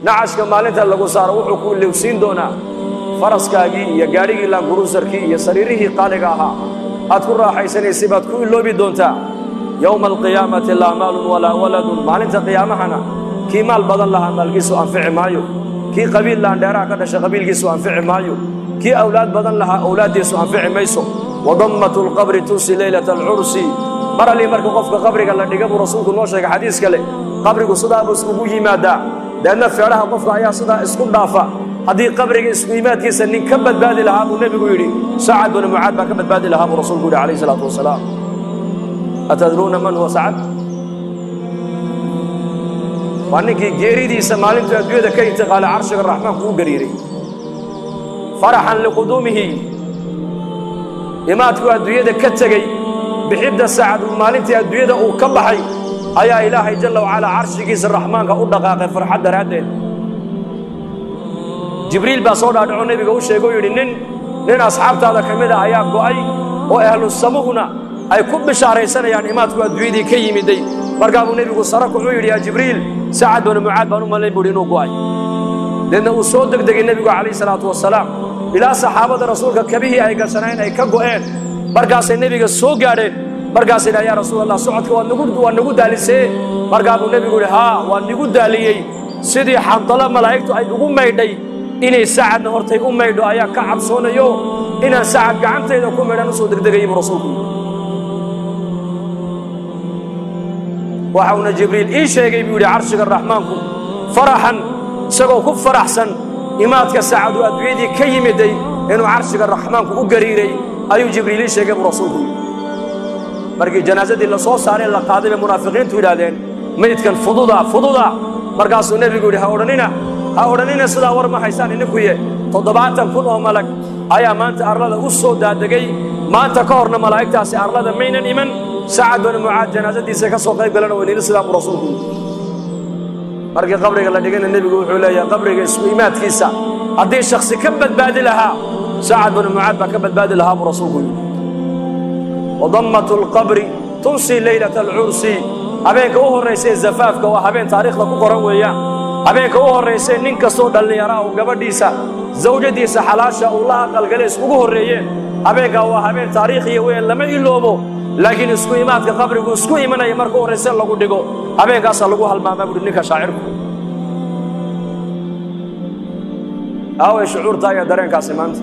nacashka maalinta lagu saaro wuxuu ku lewsiin doonaa faraskaagii iyo gaadhigii laanguruusarkii iyo sariirihii qaaliga ahaa aad ku raaxaysanaysay baad ku iloobi doontaa yowma alqiyaamati laa maalun walaa waladun maalinta qiyaamahana kii maal badan lahaa maalkiisu anfici maayo kii qabiil laandheeraha ka dhashay qabiilkiisu anfici maayo kii awlaad badan lahaa awlaaddiisu anfici mayso wadammatu lqabri tusi leylata alcursi mar allii marka qofka qabriga la dhiga buu rasuulku noo sheegay xadiis kale qabrigu sidaa buu iskugu yimaadaa deedna feedhaha qofka ayaa sidaa isku dhaafa haddii qabriga isku yimaadkiisa nin ka badbaadi lahaa buu nebigu yidhi sacad binu mucaad baa ka badbaadi lahaa buu rasuulku yidhi calayhi salaatu wasalaam atadruuna man huwa sacad waa ninkii geeridiisa maalintuu adduunyada ka intiqaalay carshiga raxmaanku u gariiray faraxan liquduumihi imaadku adduunyada ka tegey bixidda sacad maalintii adduunyada uu ka baxay ayaa ilaahay jalla wacalaa carshigiisa raxmaanka u dhaqaaqay farxad daraaddeed jibriil baa soo dhaadhaco nebiga u sheegay oo yidhi nin asxaabtaada ka mid a ayaa go'ay oo ahlu samuhuna ay ku bishaaraysanayaan imaadku adduunyadii ka yimiday markaa buu nebigu sara kuxuu yidhi yaa jibriil sacad binu mucaad baan u malayn buuhi inuu go'ay deedna uu soo degdegay nebigu calayhi salaatu wasalaam ilaa saxaabada rasuulka kabihii ay gashaneen ay ka go'een markaasay nebiga soo gaadheen markaasay dhaha yaa rasuul allah socodka waa nagu daalisee markaa buu nebigu yidhi haa waa nigu daaliyey sidii xandalo malaa'igtu ay ugu maydhay inay sacadna hortay u maydho ayaa ka cabsoonayo inaan sacad gacantayda ku maydhan u soo degdegayay buu rasuulku waxauna jibriil ii sheegay buu yidhi carshiga raxmaanku faraxan isagoo ku faraxsan imaadka sacadu adduunyadii ka yimiday inuu carshiga raxmaanku u gariiray ayuu jibriil ii sheegay buu rasuulku markii janaasadii la soo saaray la qaaday bay munaafiqiintu yidhaahdeen maydkan fududa markaasuu nebigu yidhi ha odhanina sidaa war ma haysaan idinkuye 70,000 oo malag ayaa maanta arlada u soo daadegay maanta ka horna malaa'igtaasi arlada maynan iman sacad binu mucaad janaasadiisa ka soo qayb galana weynina sidaa buu rasuulku markii qabriga la dhigana nebigu wuxuu leeyahay qabriga isku imaadkiisa haddii shakhsi ka badbaadi lahaa sacad binu mucaad baa ka badbaadi lahaa buu rasuulku yidhi wadammatu lqabri tunsi leylata alcursi habeenka u horraysay zafaafka waa habeen taariikhda ku qoran weeyaan habeenka u horraysay nin kastoo dhallinyaraa uu gabadhiisa zawjadiisa xalaasha uu la aqalgale iskugu horreeyeen habeenkaa waa habeen taariikhiya weyn lama iloobo laakiin isku imaadka qabrigu isku imanaya marka u horraysa lagu dhigo habeenkaasaa lagu halmaamaa buhi ninka shaacirku aaway shucuurtaa iyo dareenkaasi maanta